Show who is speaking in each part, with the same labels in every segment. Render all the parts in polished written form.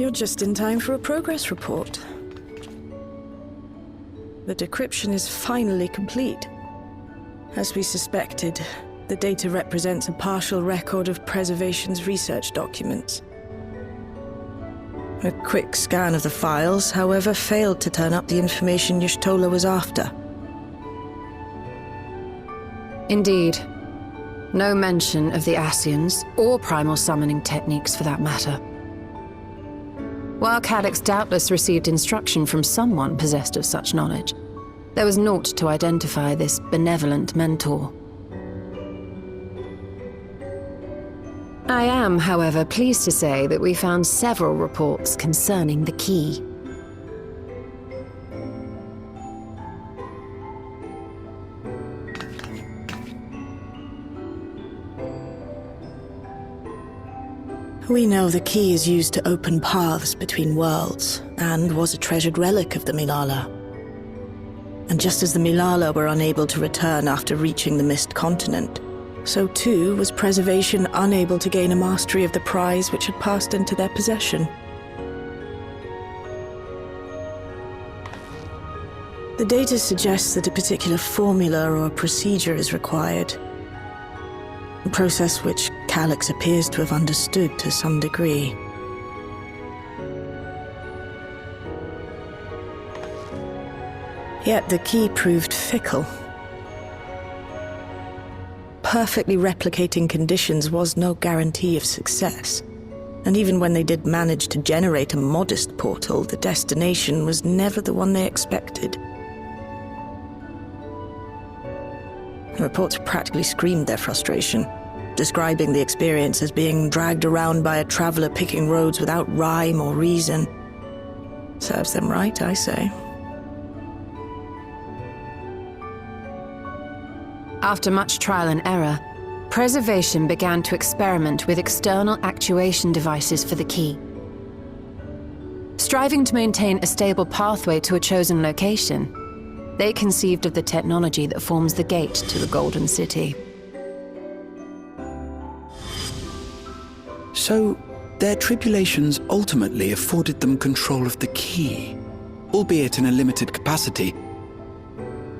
Speaker 1: You're just in time for a progress report. The decryption is finally complete. As we suspected, the data represents a partial record of Preservation's research documents. A quick scan of the files, however, failed to turn up the information Y'shtola was after.
Speaker 2: Indeed. No mention of the Ascians, or primal summoning techniques for that matter. While Calyx doubtless received instruction from someone possessed of such knowledge, there was naught to identify this benevolent mentor. I am, however, pleased to say that we found several reports concerning the key.
Speaker 1: We know the key is used to open paths between worlds, and was a treasured relic of the Milala. And just as the Milala were unable to return after reaching the Mist Continent, so too was Preservation unable to gain a mastery of the prize which had passed into their possession. The data suggests that a particular formula or procedure is required. A process which Calyx appears to have understood to some degree. Yet the key proved fickle. Perfectly replicating conditions was no guarantee of success. And even when they did manage to generate a modest portal, the destination was never the one they expected. The reports practically screamed their frustration, describing the experience as being dragged around by a traveler picking roads without rhyme or reason. Serves them right, I say.
Speaker 2: After much trial and error, Preservation began to experiment with external actuation devices for the key. Striving to maintain a stable pathway to a chosen location, they conceived of the technology that forms the gate to the Golden City.
Speaker 3: So, their tribulations ultimately afforded them control of the key, albeit in a limited capacity,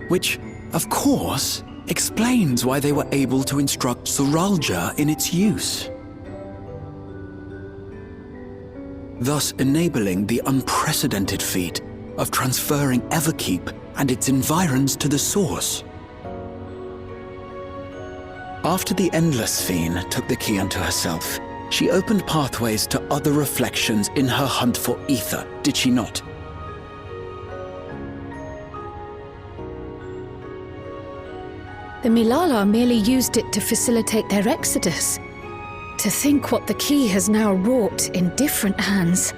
Speaker 3: which, of course, explains why they were able to instruct Zoralja in its use, thus enabling the unprecedented feat of transferring Everkeep and its environs to the Source. After the Endless Fiend took the key unto herself, she opened pathways to other reflections in her hunt for ether, did she not?
Speaker 4: The Milala merely used it to facilitate their exodus. To think what the key has now wrought in different hands.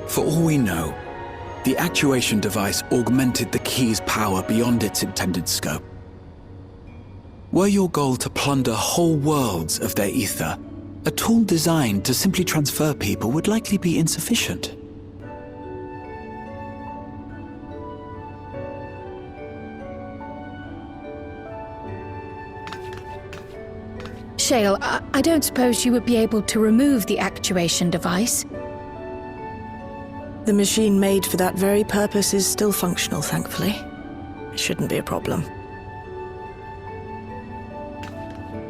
Speaker 3: For all we know, the actuation device augmented the key's power beyond its intended scope. Were your goal to plunder whole worlds of their ether, a tool designed to simply transfer people would likely be insufficient.
Speaker 4: Shale, I don't suppose you would be able to remove the actuation device?
Speaker 1: The machine made for that very purpose is still functional, thankfully. It shouldn't be a problem.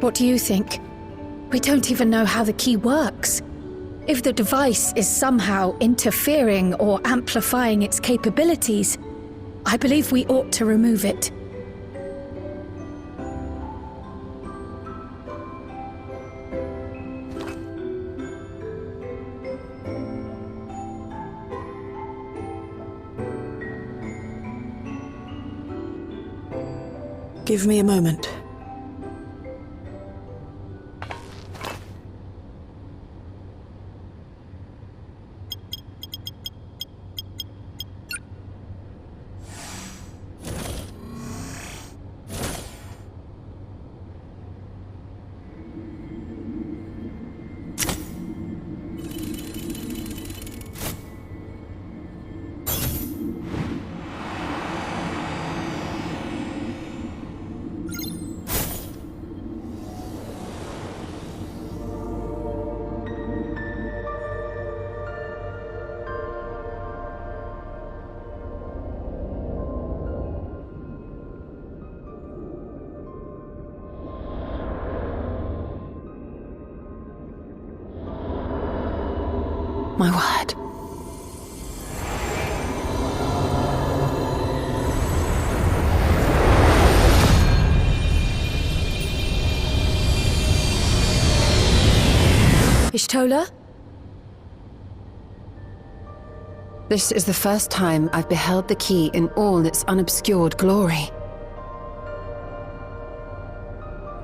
Speaker 4: What do you think? We don't even know how the key works. If the device is somehow interfering or amplifying its capabilities, I believe we ought to remove it.
Speaker 1: Give me a moment.
Speaker 2: My word.
Speaker 4: Ishtola?
Speaker 2: This is the first time I've beheld the key in all its unobscured glory.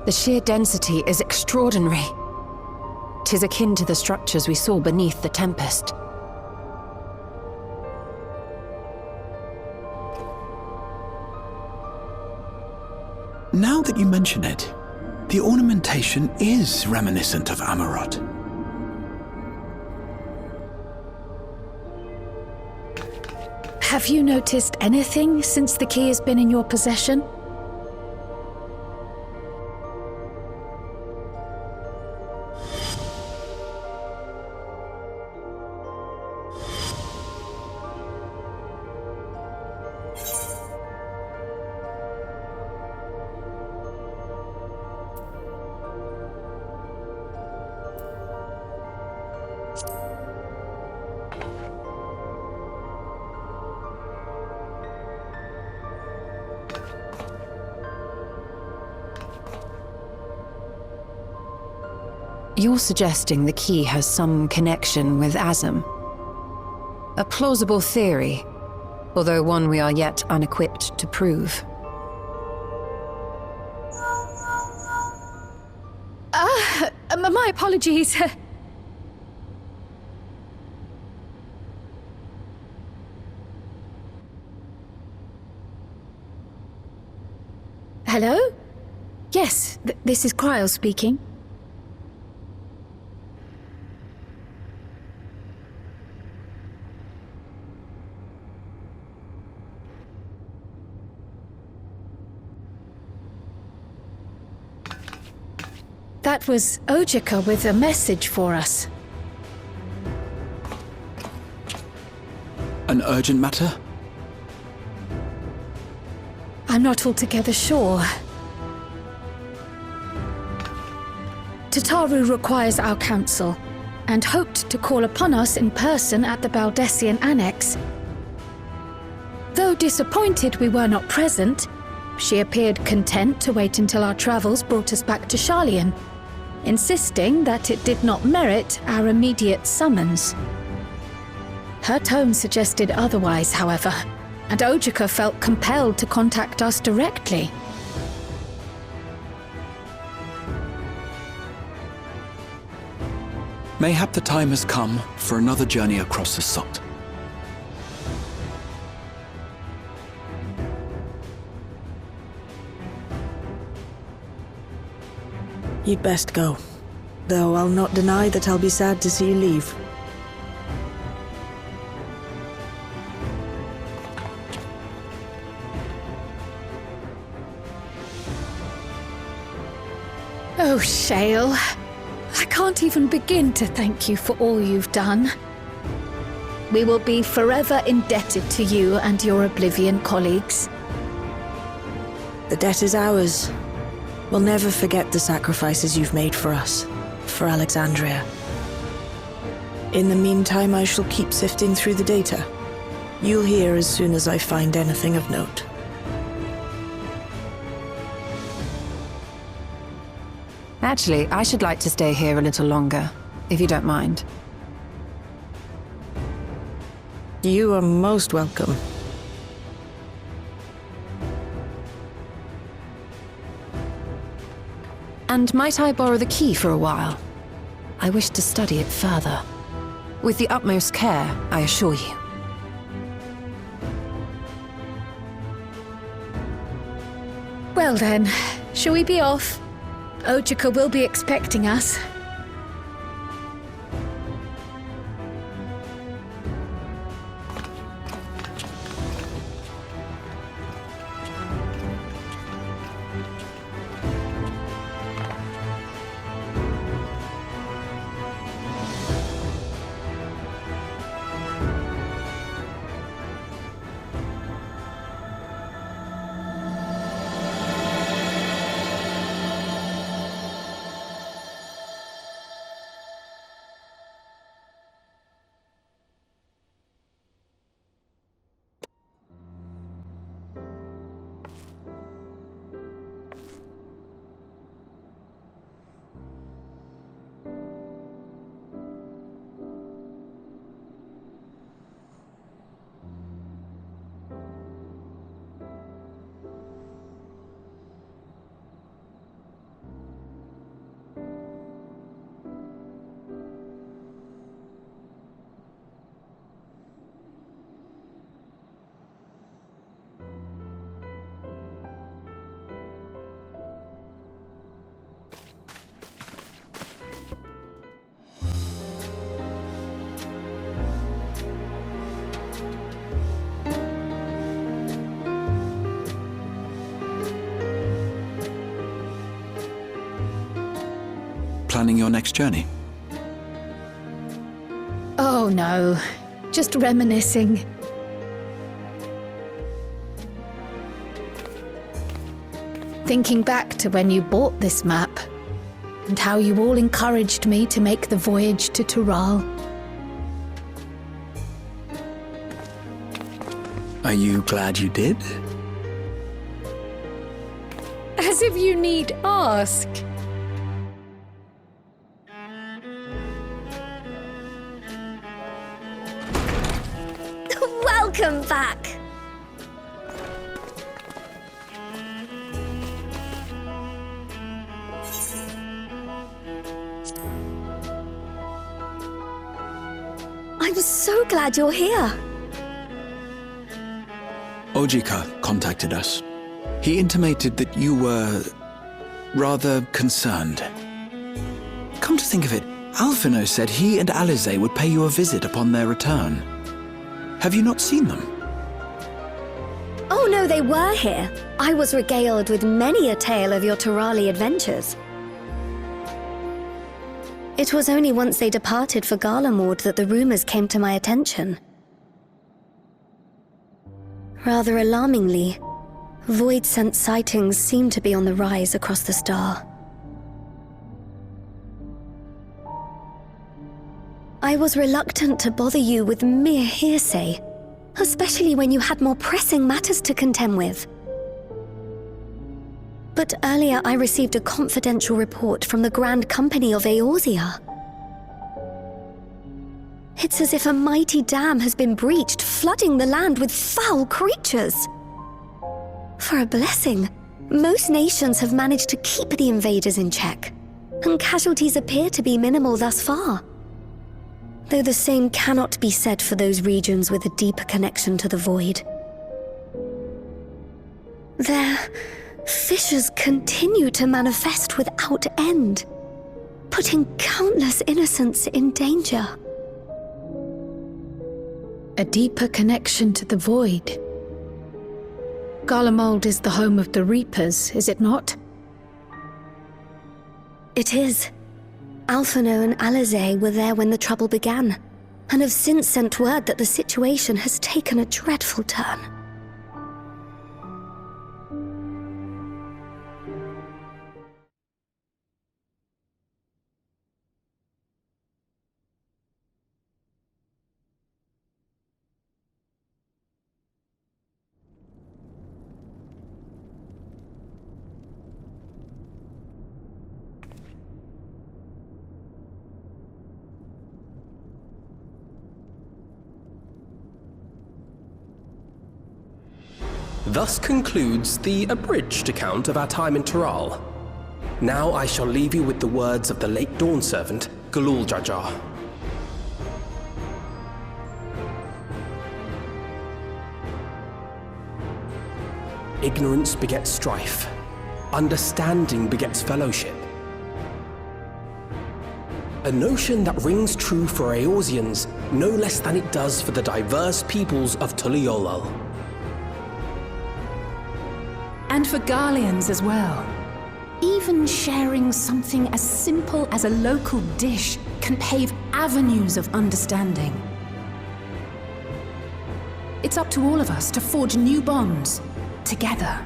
Speaker 2: The sheer density is extraordinary. 'Tis akin to the structures we saw beneath the Tempest.
Speaker 3: Now that you mention it, the ornamentation is reminiscent of Amarot.
Speaker 4: Have you noticed anything since the key has been in your possession?
Speaker 2: You're suggesting the key has some connection with Azem. A plausible theory, although one we are yet unequipped to prove.
Speaker 4: My apologies. Hello? Yes, this is Cryle speaking. That was Ojika with a message for us.
Speaker 3: An urgent matter?
Speaker 4: I'm not altogether sure. Tataru requires our counsel, and hoped to call upon us in person at the Baldessian Annex. Though disappointed we were not present, she appeared content to wait until our travels brought us back to Sharlayan, insisting that it did not merit our immediate summons. Her tone suggested otherwise, however, and Ojika felt compelled to contact us directly.
Speaker 3: Mayhap the time has come for another journey across the Sot.
Speaker 1: You'd best go. Though I'll not deny that I'll be sad to see you leave.
Speaker 4: Oh, Shale. I can't even begin to thank you for all you've done. We will be forever indebted to you and your Oblivion colleagues.
Speaker 1: The debt is ours. We'll never forget the sacrifices you've made for us, for Alexandria. In the meantime, I shall keep sifting through the data. You'll hear as soon as I find anything of note.
Speaker 2: Actually, I should like to stay here a little longer, if you don't mind.
Speaker 1: You are most welcome.
Speaker 2: And might I borrow the key for a while? I wish to study it further. With the utmost care, I assure you.
Speaker 4: Well then, shall we be off? Ojika will be expecting us.
Speaker 3: planning your next journey?
Speaker 4: Oh no, just reminiscing. Thinking back to when you bought this map, and how you all encouraged me to make the voyage to Tural.
Speaker 3: Are you glad you did?
Speaker 4: As if you need ask.
Speaker 5: Welcome back! I'm so glad you're here.
Speaker 3: Ojika contacted us. He intimated that you were rather concerned. Come to think of it, Alphino said he and Alize would pay you a visit upon their return. Have you not seen them?
Speaker 5: Oh no, they were here. I was regaled with many a tale of your Turali adventures. It was only once they departed for Garlemord that the rumors came to my attention. Rather alarmingly, void-sent sightings seem to be on the rise across the star. I was reluctant to bother you with mere hearsay, especially when you had more pressing matters to contend with. But earlier I received a confidential report from the Grand Company of Eorzea. It's as if a mighty dam has been breached, flooding the land with foul creatures. For a blessing, most nations have managed to keep the invaders in check, and casualties appear to be minimal thus far. Though the same cannot be said for those regions with a deeper connection to the void. Their fissures continue to manifest without end, putting countless innocents in danger.
Speaker 4: A deeper connection to the void. Garlemald is the home of the Reapers, is it not?
Speaker 5: It is. Alphino and Alize were there when the trouble began, and have since sent word that the situation has taken a dreadful turn.
Speaker 6: Thus concludes the abridged account of our time in Tural. Now I shall leave you with the words of the late Dawn Servant, Galul Jajar. Ignorance begets strife. Understanding begets fellowship. A notion that rings true for Eorzeans no less than it does for the diverse peoples of Tuliolol.
Speaker 7: And for Garleans as well. Even sharing something as simple as a local dish can pave avenues of understanding. It's up to all of us to forge new bonds, together.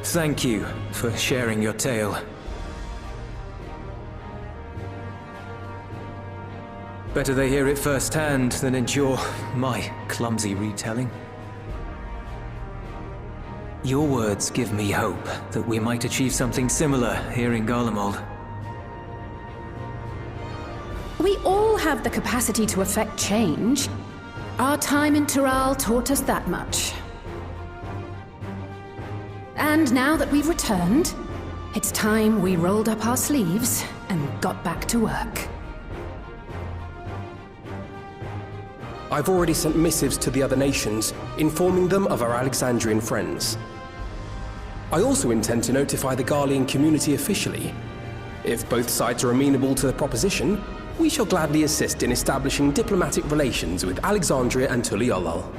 Speaker 8: Thank you for sharing your tale. Better they hear it firsthand than endure my clumsy retelling. Your words give me hope that we might achieve something similar here in Garlemald.
Speaker 7: We all have the capacity to affect change. Our time in Tural taught us that much. And now that we've returned, it's time we rolled up our sleeves and got back to work.
Speaker 6: I've already sent missives to the other nations, informing them of our Alexandrian friends. I also intend to notify the Garlean community officially. If both sides are amenable to the proposition, we shall gladly assist in establishing diplomatic relations with Alexandria and Tuliolol.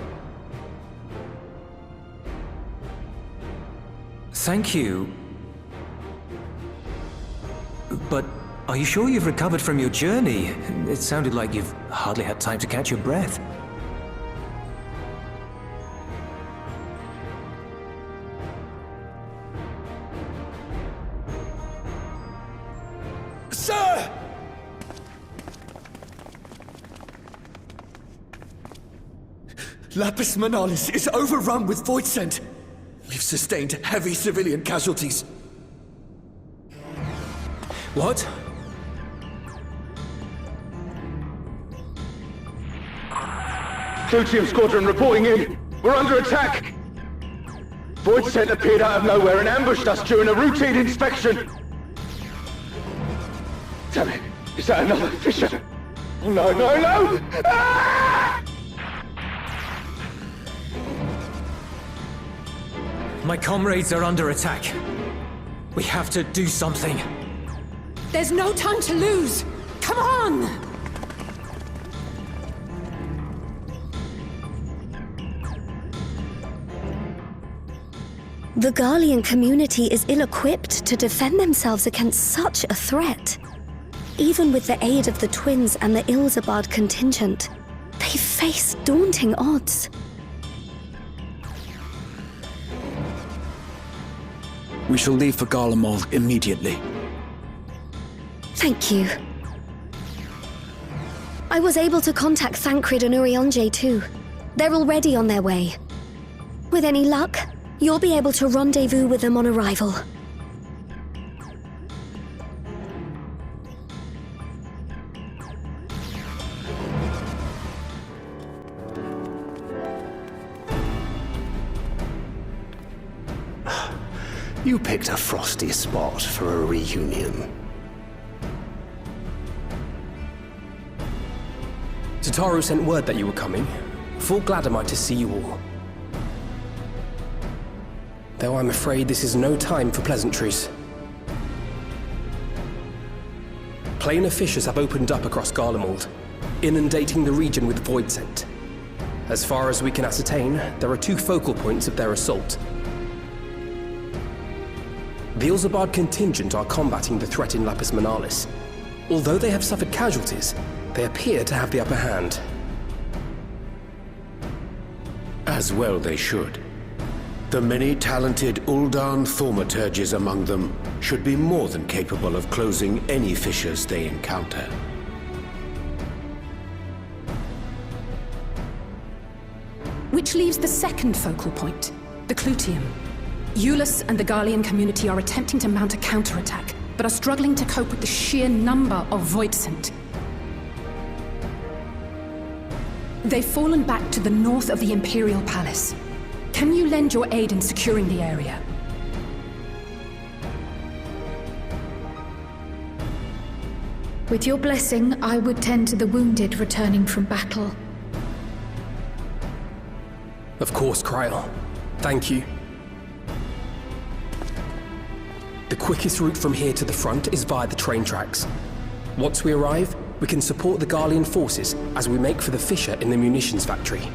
Speaker 8: Thank you. But are you sure you've recovered from your journey? It sounded like you've hardly had time to catch your breath.
Speaker 3: Sir! Lapis Manalis is overrun with void scent. We've sustained heavy civilian casualties.
Speaker 6: What?
Speaker 9: Clutium Squadron reporting in. We're under attack. Void Scent appeared out of nowhere and ambushed us during a routine inspection. Damn it. Is that another fisher? Oh, no, no, no! Ah!
Speaker 8: My comrades are under attack. We have to do something.
Speaker 7: There's no time to lose! Come on!
Speaker 5: The Garlean community is ill-equipped to defend themselves against such a threat. Even with the aid of the twins and the Ilzabard contingent, they face daunting odds.
Speaker 3: We shall leave for Garlemald immediately.
Speaker 5: Thank you. I was able to contact Thancred and Urianger too. They're already on their way. With any luck, you'll be able to rendezvous with them on arrival.
Speaker 10: You picked a frosty spot for a reunion.
Speaker 6: Tataru sent word that you were coming. Full glad am I to see you all. Though I'm afraid this is no time for pleasantries. Planar fissures have opened up across Garlemald, inundating the region with void scent. As far as we can ascertain, there are two focal points of their assault. The Ilzabard contingent are combating the threat in Lapis Manalis. Although they have suffered casualties, they appear to have the upper hand.
Speaker 10: As well they should. The many talented Uldan thaumaturges among them should be more than capable of closing any fissures they encounter.
Speaker 7: Which leaves the second focal point, the Clutium. Eulus and the Garlean community are attempting to mount a counterattack, but are struggling to cope with the sheer number of void scent. They've fallen back to the north of the Imperial Palace. Can you lend your aid in securing the area?
Speaker 4: With your blessing, I would tend to the wounded returning from battle.
Speaker 6: Of course, Kryl. Thank you. The quickest route from here to the front is via the train tracks. Once we arrive, we can support the Garlean forces as we make for the fissure in the munitions factory.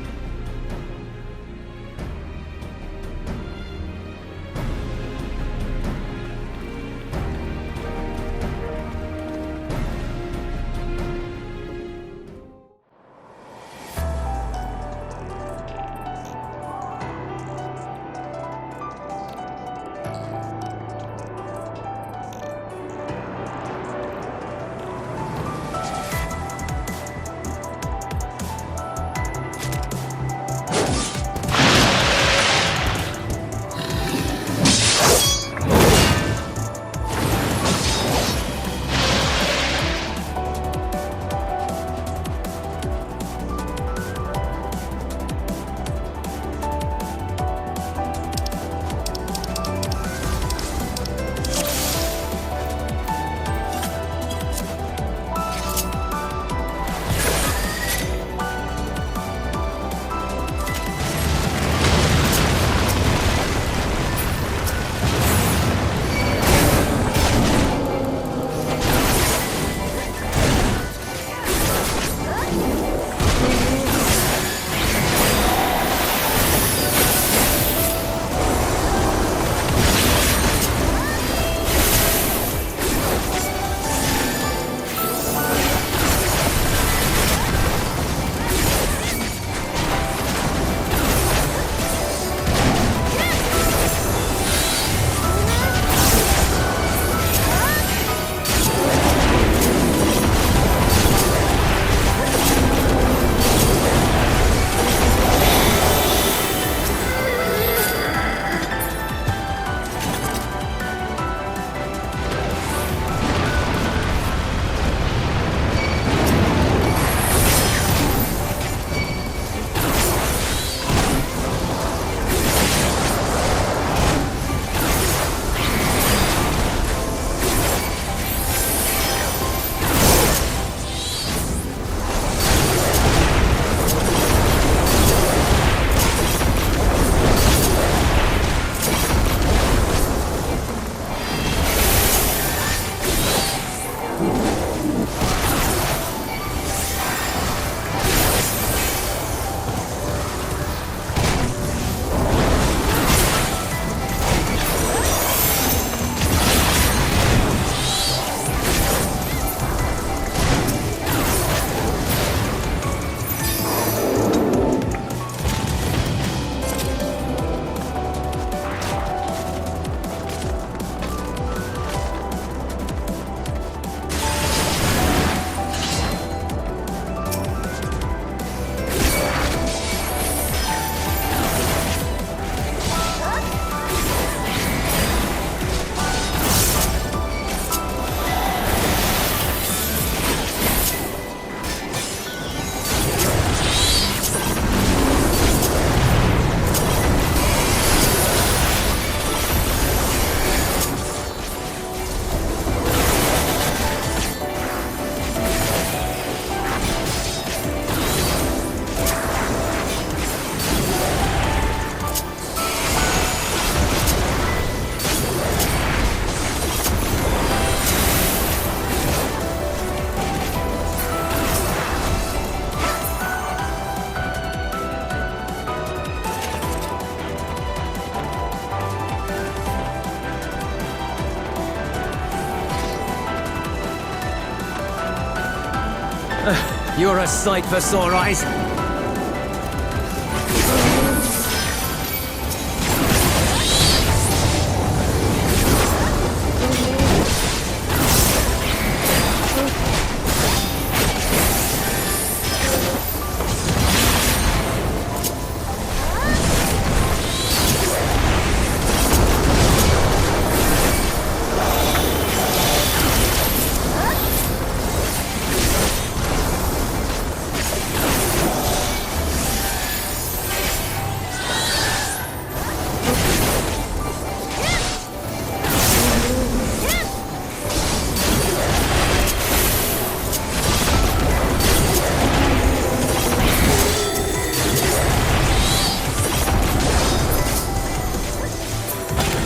Speaker 8: You're a sight for sore eyes.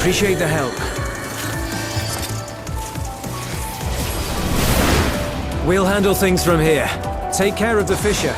Speaker 8: Appreciate the help. We'll handle things from here. Take care of the fissure.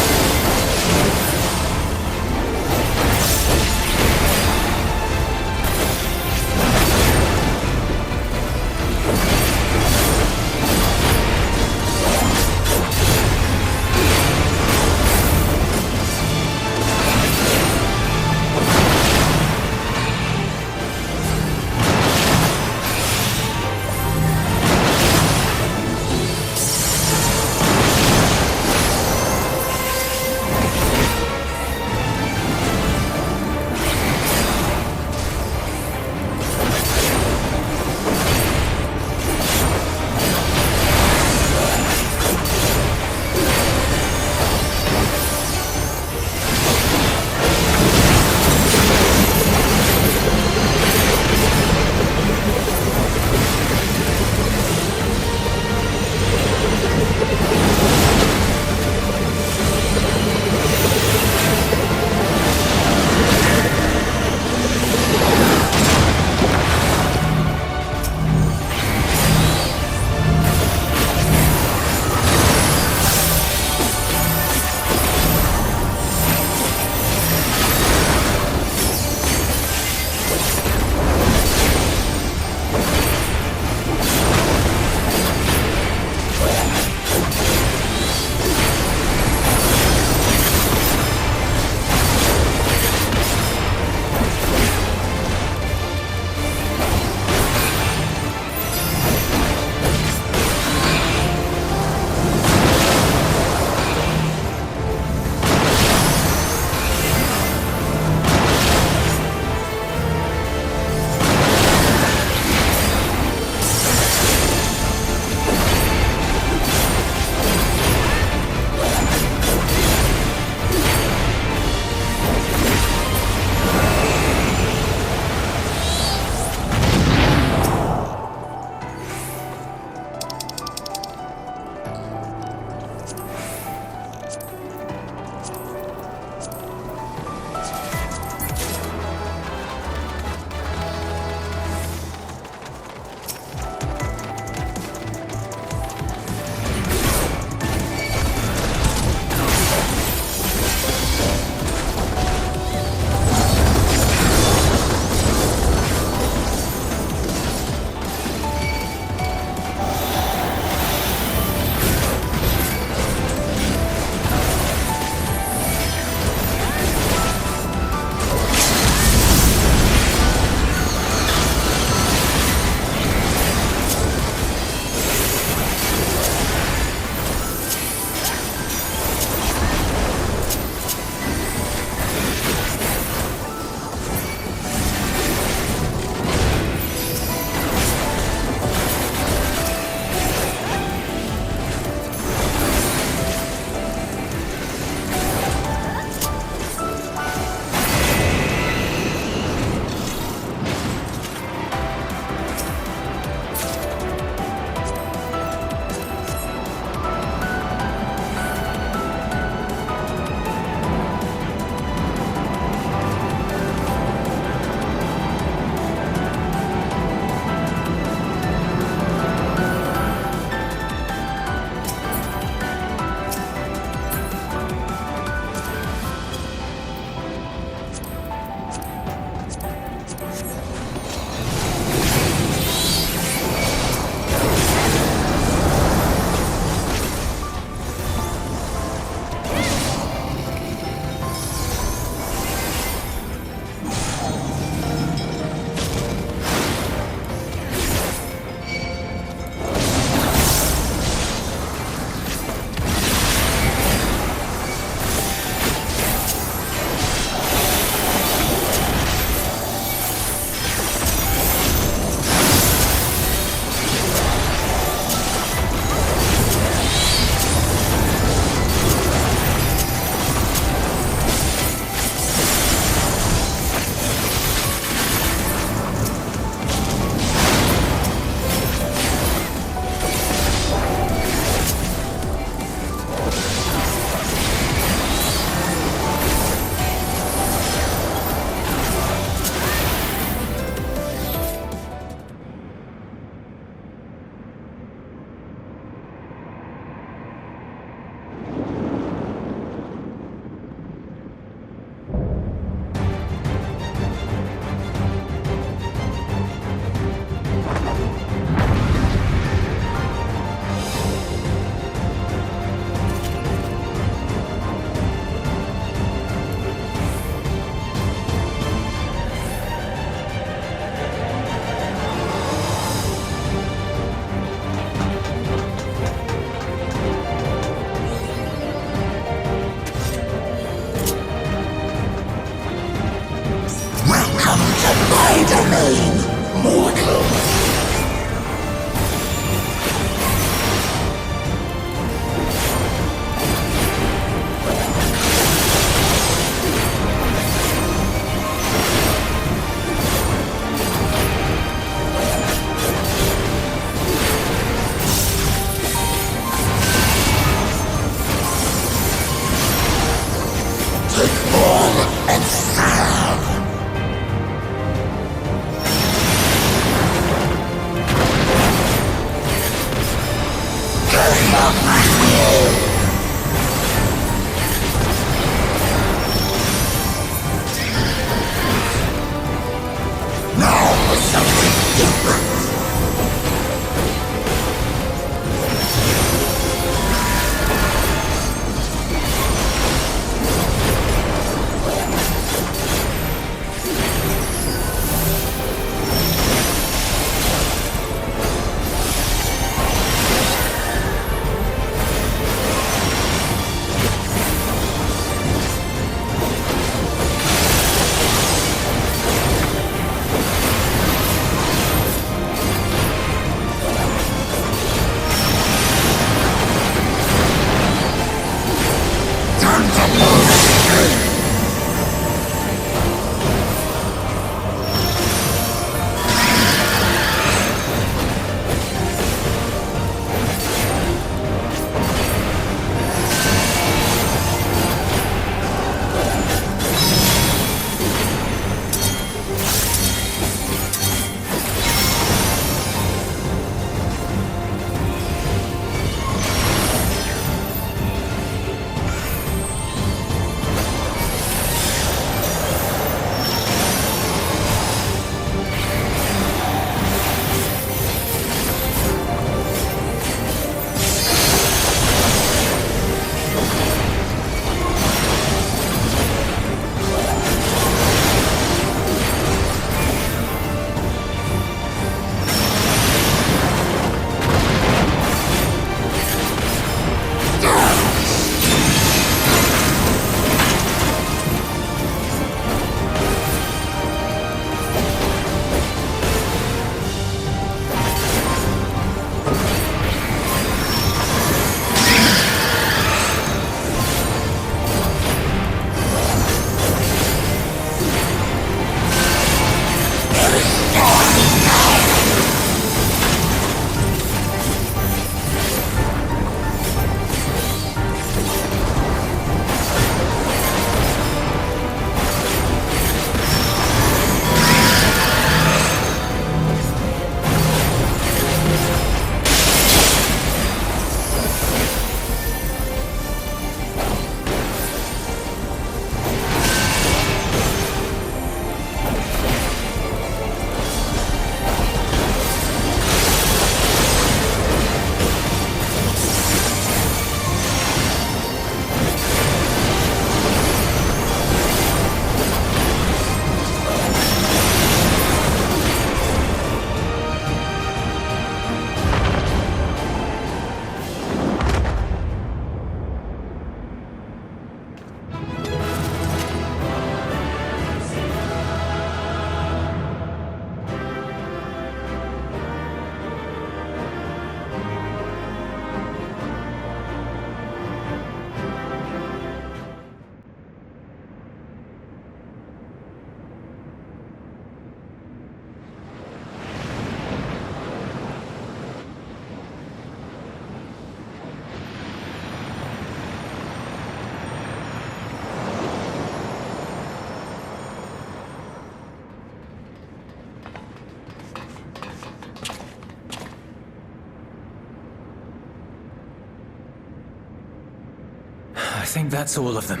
Speaker 8: I think that's all of them.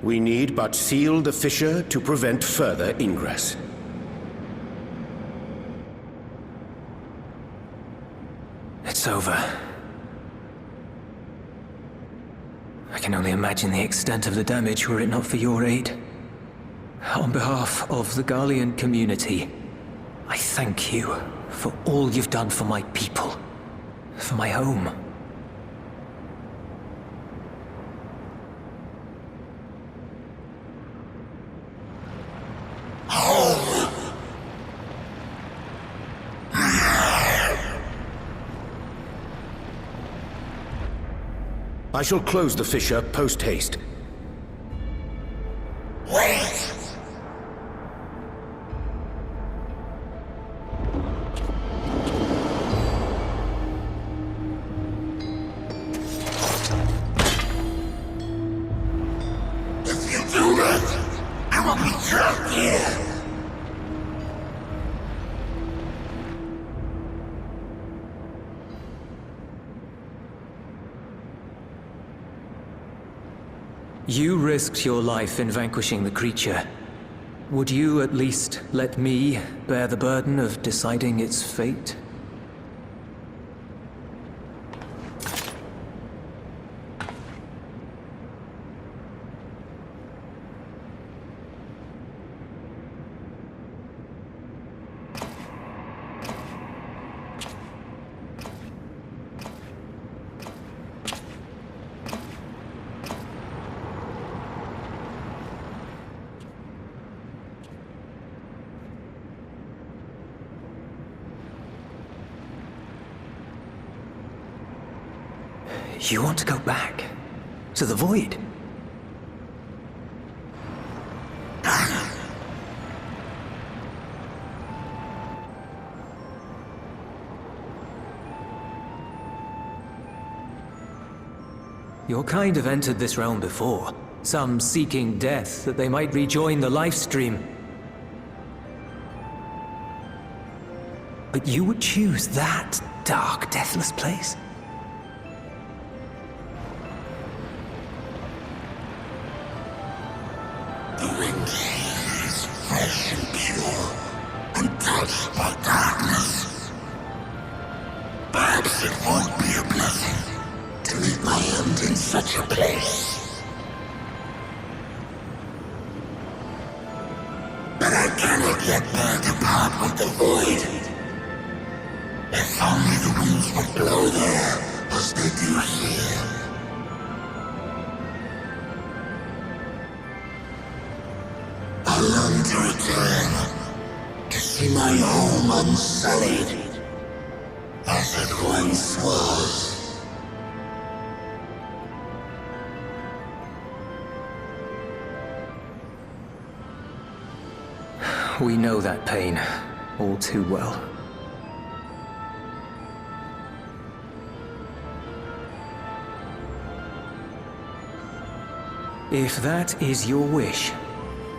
Speaker 10: We need but seal the fissure to prevent further ingress.
Speaker 8: It's over. I can only imagine the extent of the damage were it not for your aid. On behalf of the Garlean community, I thank you for all you've done for my people, for my home.
Speaker 10: I shall close the fissure post-haste.
Speaker 8: You risked your life in vanquishing the creature. Would you at least let me bear the burden of deciding its fate? You want to go back? To the void? Your kind have entered this realm before. Some seeking death that they might rejoin the life stream. But you would choose that dark, deathless place?
Speaker 11: The wind is fresh and pure, untouched by darkness. Perhaps it won't be a blessing to meet my end in such a place. But I cannot yet bear to part with the void. If only the winds would blow there as they do here. I long to return, to see my home unsullied, as it once was.
Speaker 8: We know that pain all too well. If that is your wish,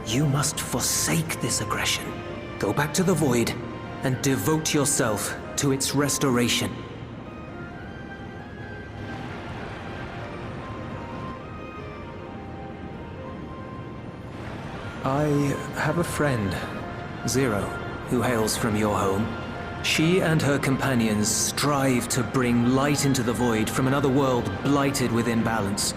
Speaker 8: you must forsake this aggression. Go back to the void and devote yourself to its restoration. I have a friend, Zero, who hails from your home. She and her companions strive to bring light into the void from another world blighted with imbalance.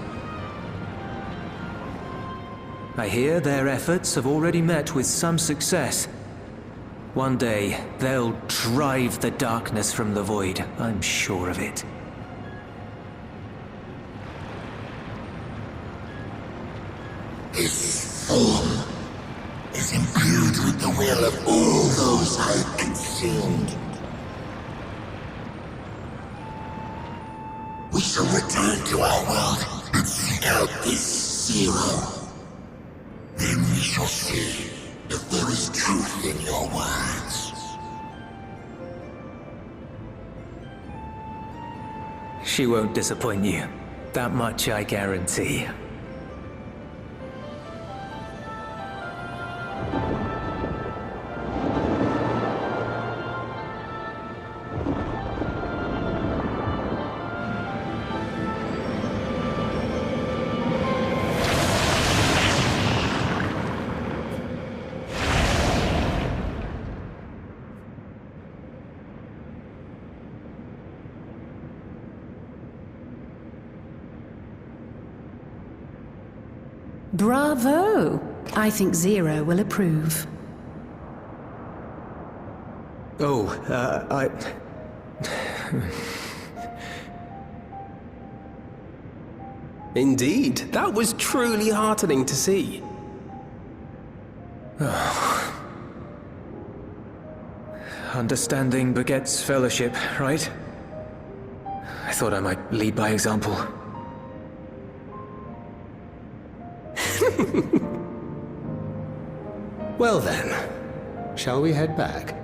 Speaker 8: I hear their efforts have already met with some success. One day, they'll drive the darkness from the void, I'm sure of it.
Speaker 11: This form is imbued with the will of all those I consumed. We shall return to our world and seek out this Zero. Then we shall see if there is truth in your words.
Speaker 8: She won't disappoint you. That much I guarantee.
Speaker 7: Bravo! I think Zero will approve.
Speaker 8: Oh,
Speaker 6: Indeed, that was truly heartening to see.
Speaker 8: Understanding begets fellowship, right? I thought I might lead by example.
Speaker 10: Well then, shall we head back?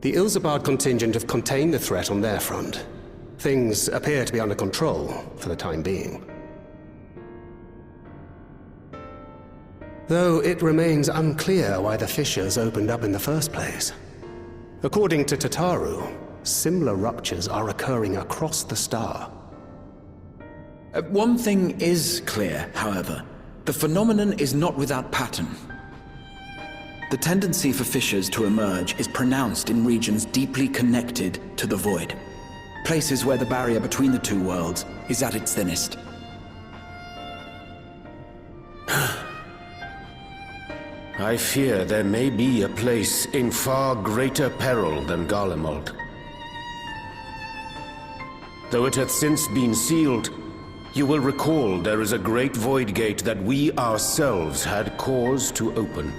Speaker 10: The Ilzabard contingent have contained the threat on their front. Things appear to be under control for the time being.
Speaker 12: Though it remains unclear why the fissures opened up in the first place. According to Tataru, similar ruptures are occurring across the star.
Speaker 3: One thing is clear, however. The phenomenon is not without pattern. The tendency for fissures to emerge is pronounced in regions deeply connected to the void. Places where the barrier between the two worlds is at its thinnest.
Speaker 10: I fear there may be a place in far greater peril than Garlemald. Though it hath since been sealed, you will recall there is a great void gate that we ourselves had cause to open.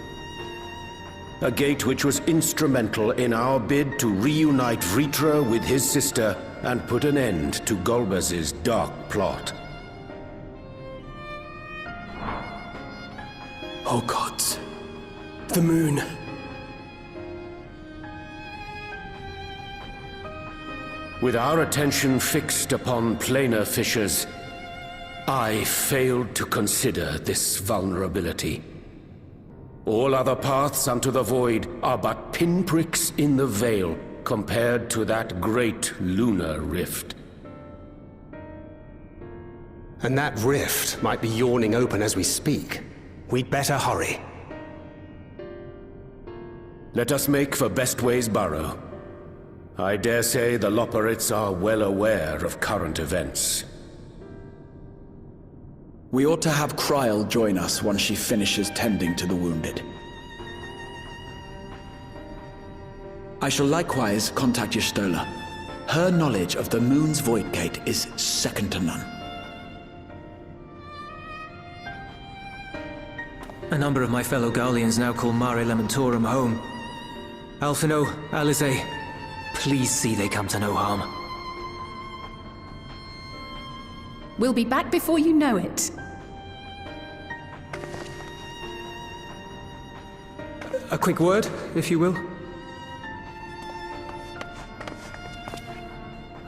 Speaker 10: A gate which was instrumental in our bid to reunite Vritra with his sister and put an end to Golbez's dark plot.
Speaker 6: Oh gods. The moon.
Speaker 10: With our attention fixed upon planar fissures, I failed to consider this vulnerability. All other paths unto the void are but pinpricks in the veil compared to that great lunar rift.
Speaker 12: And that rift might be yawning open as we speak. We'd better hurry.
Speaker 10: Let us make for Bestway's burrow. I dare say the Loporrits are well aware of current events.
Speaker 3: We ought to have Kryl join us once she finishes tending to the wounded. I shall likewise contact Y'shtola. Her knowledge of the moon's void gate is second to none.
Speaker 8: A number of my fellow Garleans now call Mare Lamentorum home. Alphino, Alize, please see they come to no harm.
Speaker 7: We'll be back before you know it.
Speaker 8: A quick word, if you will.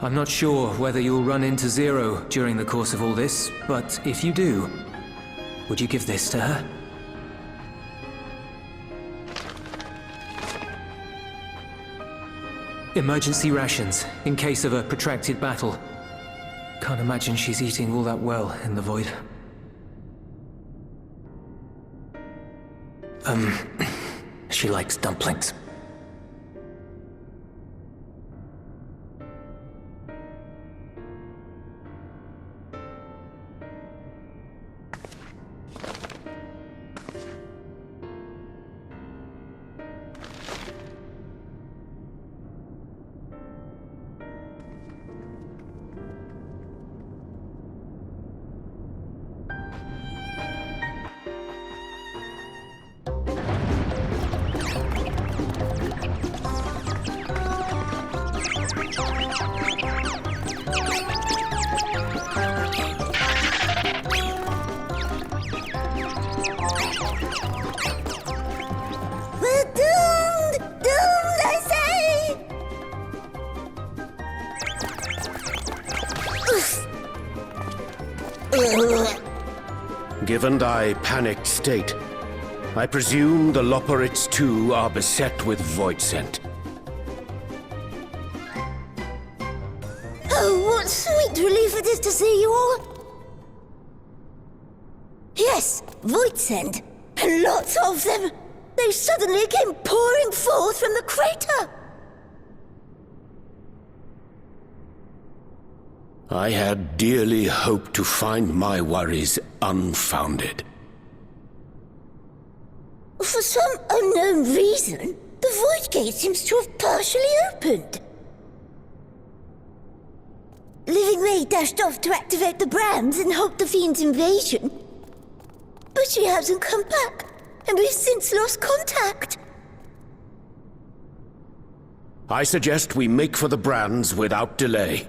Speaker 8: I'm not sure whether you'll run into Zero during the course of all this, but if you do, would you give this to her? Emergency rations, in case of a protracted battle. Can't imagine she's eating all that well in the void. She likes dumplings.
Speaker 5: We're doomed! Doomed, I say!
Speaker 10: Given thy panicked state, I presume the Loporrits too are beset with void scent.
Speaker 5: Oh, what sweet relief it is to see you all! Yes, Voidsend, and lots of them. They suddenly came pouring forth from the crater.
Speaker 10: I had dearly hoped to find my worries unfounded.
Speaker 5: For some unknown reason, the Void Gate seems to have partially opened. Living Ray dashed off to activate the brands and halt the Fiend's invasion. But she hasn't come back, and we've since lost contact.
Speaker 10: I suggest we make for the brands without delay.